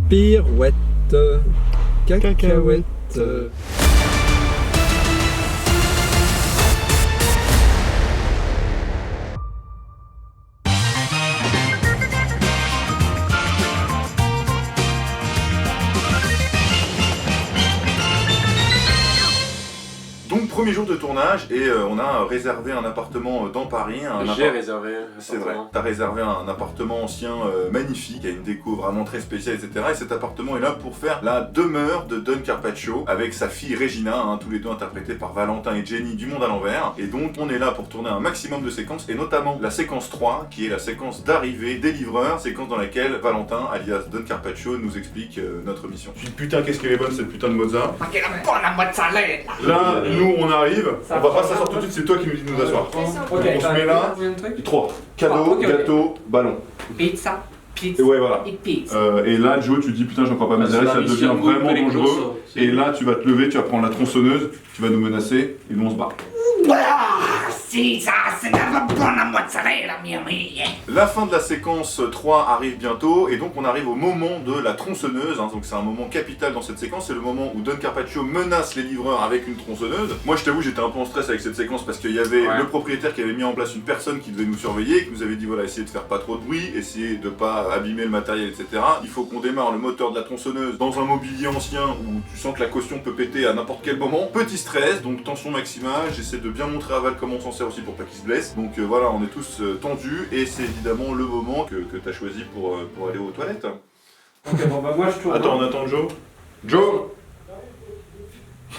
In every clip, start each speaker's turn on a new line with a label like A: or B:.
A: Pirouette, cacahuète.
B: Premier jour de tournage et on a réservé un appartement dans Paris.
C: J'ai réservé.
B: C'est vrai. T'as réservé un appartement ancien magnifique, a une déco vraiment très spéciale, etc. Et cet appartement est là pour faire la demeure de Don Carpaccio avec sa fille Regina, tous les deux interprétés par Valentin et Jenny du Monde à l'envers. Et donc on est là pour tourner un maximum de séquences et notamment la séquence 3 qui est la séquence d'arrivée des livreurs, séquence dans laquelle Valentin, alias Don Carpaccio, nous explique notre mission. Je dis putain qu'est-ce qu'elle est bonne cette putain de mozza. Là, nous on arrive, on va pas s'asseoir tout de suite, c'est toi qui nous dis de nous asseoir. On se met là, 3, cadeau, gâteau, ballon.
D: Pizza,
B: et ouais, voilà.
D: Et pizza.
B: Et là, Joe, tu dis putain, j'en crois pas mes arrêts, ça devient vraiment dangereux. Et là, tu vas te lever, tu vas prendre la tronçonneuse, tu vas nous menacer, et nous on se barre. La fin de la séquence 3 arrive bientôt et donc on arrive au moment de la tronçonneuse, donc c'est un moment capital dans cette séquence, c'est le moment où Don Carpaccio menace les livreurs avec une tronçonneuse. Moi je t'avoue j'étais un peu en stress avec cette séquence parce qu'il y avait le propriétaire qui avait mis en place une personne qui devait nous surveiller, qui nous avait dit voilà essayez de faire pas trop de bruit, essayez de pas abîmer le matériel etc. Il faut qu'on démarre le moteur de la tronçonneuse dans un mobilier ancien où tu sens que la caution peut péter à n'importe quel moment. Petit stress, donc tension maximale, j'essaie de bien montrer à Val comment on s'en sert aussi pour pas qu'il se blesse. Donc voilà, on est tous tendus et c'est évidemment le moment que tu as choisi pour aller aux toilettes.
C: Ok, bon bah moi je tourne.
B: Attends, on attend Joe. Joe.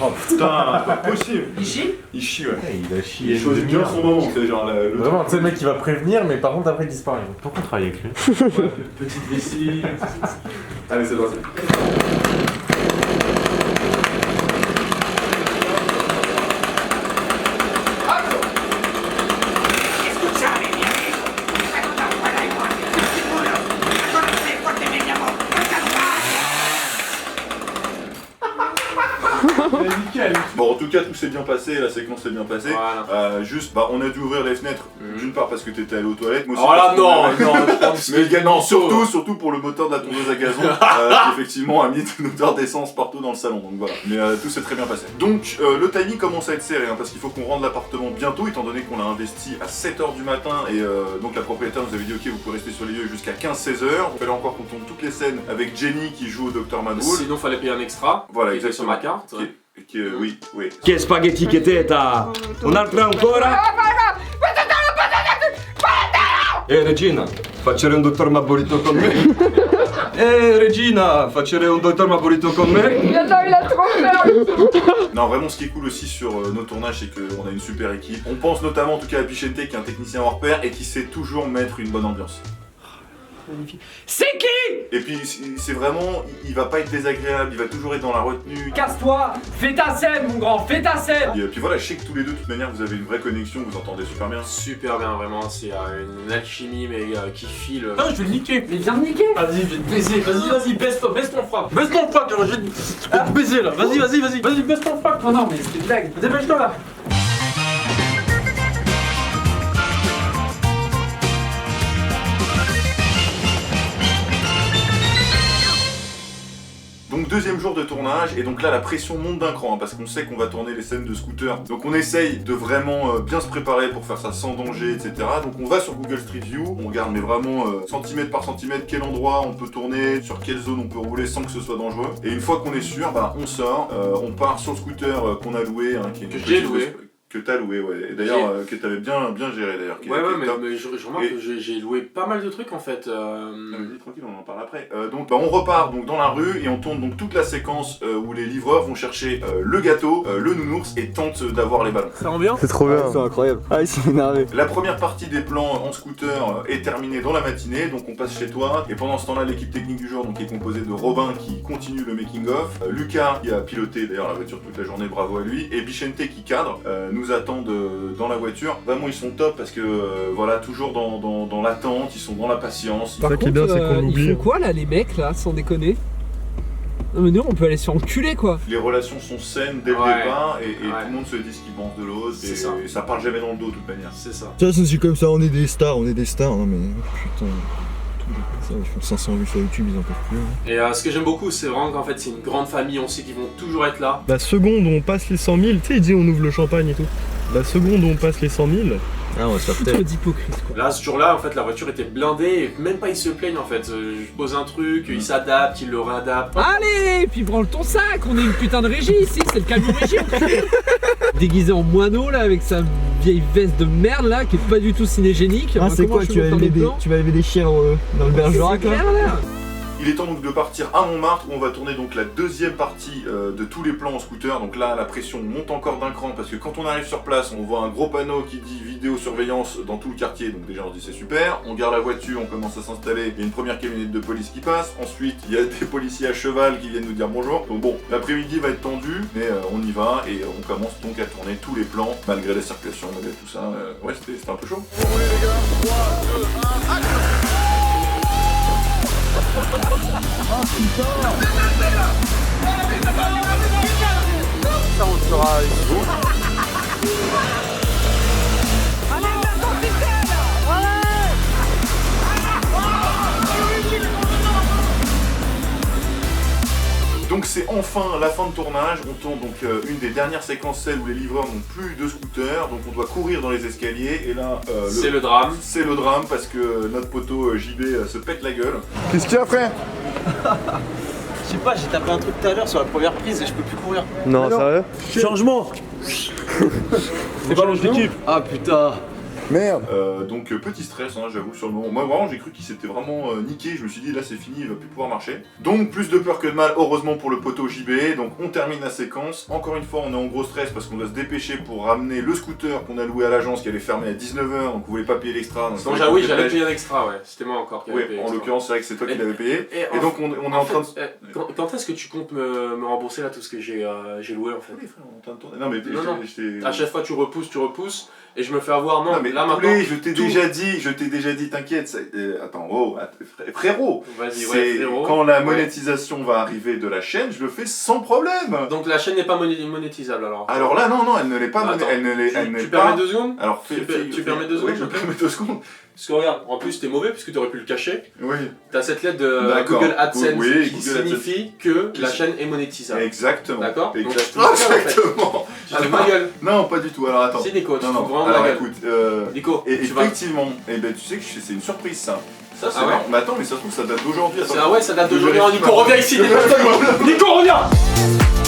B: Oh putain, c'est pas possible.
D: Il chie?
B: Il chie, ouais.
E: Il a chié.
B: Il choisit bien son moment, c'est genre le...
E: Vraiment, tu sais le mec qui va prévenir, mais par contre après il disparaît. Pourquoi on travaille avec lui?
C: Petite vessie.
B: Allez, c'est parti. Bon, en tout cas, tout s'est bien passé, la séquence s'est bien passée. Voilà. Juste, on a dû ouvrir les fenêtres, d'une part parce que t'étais allé aux toilettes. Moi aussi,
C: oh là, non,
B: mais également, surtout pour le moteur de la tondeuse à gazon, qui effectivement a mis une odeur d'essence partout dans le salon. Donc voilà. Mais tout s'est très bien passé. Donc, le timing commence à être serré, parce qu'il faut qu'on rende l'appartement bientôt, étant donné qu'on l'a investi à 7h du matin. Et donc, la propriétaire nous avait dit, ok, vous pouvez rester sur les lieux jusqu'à 15-16h. Il fallait encore qu'on tourne toutes les scènes avec Jenny qui joue au Dr Madwool.
C: Sinon, fallait payer un extra.
B: Voilà,
C: exactement. Sur ma carte.
B: Oui.
F: Che spaghetti che teta? Un'altra ancora? Regina, facere un dottor Mabolito con me? Regina, facere un dottor Mabolito con me?
B: Non, vraiment, ce qui est cool aussi sur nos tournages, c'est qu'on a une super équipe. On pense notamment en tout cas à Bichente, qui est un technicien hors pair et qui sait toujours mettre une bonne ambiance.
D: C'est qui?
B: Et puis c'est vraiment, il va pas être désagréable, il va toujours être dans la retenue.
D: Casse-toi, fais ta scène mon grand, fais ta scène.
B: Et puis voilà, je sais que tous les deux de toute manière vous avez une vraie connexion, vous entendez super bien.
C: Super bien, vraiment, c'est une alchimie mais qui file.
D: Non, je vais le niquer. Mais viens me niquer.
C: Vas-y, je vais te baiser, vas-y, baisse-toi, baisse ton frappe. Baisse ton frappe, je vais te baiser là, vas-y, baisse ton frappe.
D: Non, mais c'était une blague.
C: Dépêche-toi là.
B: Donc deuxième jour de tournage, et donc là la pression monte d'un cran, parce qu'on sait qu'on va tourner les scènes de scooter. Donc on essaye de vraiment bien se préparer pour faire ça sans danger, etc. Donc on va sur Google Street View, on regarde mais vraiment centimètre par centimètre quel endroit on peut tourner, sur quelle zone on peut rouler sans que ce soit dangereux. Et une fois qu'on est sûr, on sort, on part sur le scooter qu'on a loué,
C: que j'ai loué.
B: Que t'as loué, ouais. Et d'ailleurs, que t'avais bien géré d'ailleurs.
C: Mais je remarque que j'ai loué pas mal de trucs en fait.
B: Non, mais dis tranquille, on en parle après. Donc on repart donc dans la rue et on tourne donc toute la séquence où les livreurs vont chercher le gâteau, le nounours et tentent d'avoir les ballons.
A: Ça rend bien?
E: C'est trop bien.
A: C'est incroyable. Ah, il s'est énervé.
B: La première partie des plans en scooter est terminée dans la matinée, donc on passe chez toi. Et pendant ce temps-là, l'équipe technique du jour donc, est composée de Robin qui continue le making-of, Lucas qui a piloté d'ailleurs la voiture toute la journée, bravo à lui, et Bichente qui cadre. Nous attendent dans la voiture. Vraiment ils sont top parce que voilà, toujours dans l'attente, ils sont dans la patience.
A: Par contre, ils font quoi là les mecs là, sans déconner? Non mais nous on peut aller se faire enculer quoi.
B: Les relations sont saines dès le départ et tout le monde se dit ce qu'il pense de l'autre et ça parle jamais dans le dos de toute manière.
C: C'est ça.
G: Ça c'est comme ça, on est des stars, non mais putain. Ça, ils font 500 vues sur YouTube, ils en peuvent plus. Hein.
C: Et ce que j'aime beaucoup, c'est vraiment qu'en fait, c'est une grande famille, on sait qu'ils vont toujours être là.
H: La seconde où on passe les 100 000, tu sais, il dit on ouvre le champagne et tout. La seconde où on passe les 100 000,
G: Ah, on va se faire
A: Trop
G: peut-être.
A: d'hypocrite quoi.
C: Là, ce jour-là, en fait, la voiture était blindée et même pas ils se plaignent en fait. Je pose un truc, ils s'adaptent, ils le réadaptent.
A: Allez, puis branle ton sac, on est une putain de régie ici, c'est le camion régie. Déguisé en moineau là, avec sa vieille veste de merde là, qui est pas du tout cinégénique.
G: Ah, c'est quoi, tu vas élever des chiens dans le Bergerac là?
B: Il est temps donc de partir à Montmartre où on va tourner donc la deuxième partie de tous les plans en scooter. Donc là la pression monte encore d'un cran parce que quand on arrive sur place on voit un gros panneau qui dit vidéosurveillance dans tout le quartier. Donc déjà on dit c'est super, on garde la voiture, on commence à s'installer, il y a une première camionnette de police qui passe, ensuite il y a des policiers à cheval qui viennent nous dire bonjour. Donc bon, l'après-midi va être tendu mais on y va et on commence donc à tourner tous les plans malgré la circulation, malgré tout ça. Ouais c'était un peu chaud.
C: Ça, on le fera avec vous.
B: Donc c'est enfin la fin de tournage, on tourne donc une des dernières séquences, celle où les livreurs n'ont plus de scooter, donc on doit courir dans les escaliers et là
C: C'est le drame.
B: c'est le drame parce que notre poteau JB se pète la gueule.
H: qu'est-ce qu'il y a, frère?
I: Je sais pas, j'ai tapé un truc tout à l'heure sur la première prise et je peux plus courir.
H: Non, sérieux?
I: Changement.
H: C'est pas l'équipe.
I: Ah putain.
H: Merde.
B: Donc petit stress hein, j'avoue sur le moment. Moi vraiment j'ai cru qu'il s'était vraiment niqué, je me suis dit là c'est fini, il va plus pouvoir marcher. Donc plus de peur que de mal, heureusement pour le poteau JB. Donc on termine la séquence, encore une fois on est en gros stress parce qu'on doit se dépêcher pour ramener le scooter qu'on a loué à l'agence qui allait fermer à 19h, donc on voulait pas payer l'extra.
C: Donc oui, j'avais payé un extra, ouais. C'était moi encore qui avais
B: Ouais,
C: payé
B: en
C: extra.
B: l'occurrence c'est vrai que c'est toi qui
C: Et-
B: l'avais payé.
C: Et
B: Et donc on est en train de...
C: Quand est-ce que tu comptes me rembourser là tout ce que j'ai loué en fait?
B: Poulet, frère, on est en train de tourner. Non mais
C: Non.
B: j'étais...
C: À chaque fois tu repousses et je me fais avoir. Non,
B: Non mais
C: là
B: Poulet,
C: maintenant.
B: je t'ai déjà dit, t'inquiète. Attends, oh, frérot.
C: Vas-y, ouais,
B: C'est
C: frérot.
B: quand la
C: Ouais.
B: monétisation va arriver de la chaîne, je le fais sans problème.
C: Donc la chaîne n'est pas monétisable alors.
B: Alors là, non, elle ne l'est pas.
C: Attends,
B: elle ne l'est
C: Tu
B: pas.
C: permets 2 secondes?
B: Alors
C: Tu permets 2 secondes?
B: Oui, je permets 2 secondes.
C: Parce que regarde, en plus t'es mauvais puisque t'aurais pu le cacher.
B: Oui.
C: T'as cette lettre de
B: D'accord.
C: Google AdSense
B: Oui,
C: qui
B: Google AdSense.
C: signifie que
B: Qui
C: la
B: s-
C: chaîne est monétisable.
B: Exactement.
C: D'accord. Donc,
B: Exactement.
C: je te le fais, en fait.
B: Exactement.
C: Tu te fous de ma gueule.
B: Non, pas du tout. Alors attends.
C: Si Nico, tu te
B: Non,
C: fous
B: non.
C: vraiment de
B: Alors
C: ma gueule.
B: écoute,
C: Nico,
B: et
C: tu vas.
B: effectivement, eh ben tu sais que c'est une surprise ça. Ça c'est
C: Ah ouais
B: marrant. Mais attends, mais ça se trouve ça date d'aujourd'hui.
C: Ah ouais, ça date d'aujourd'hui.
B: Je vérifie
C: Nico,
B: pas.
C: reviens ici. Nico, reviens.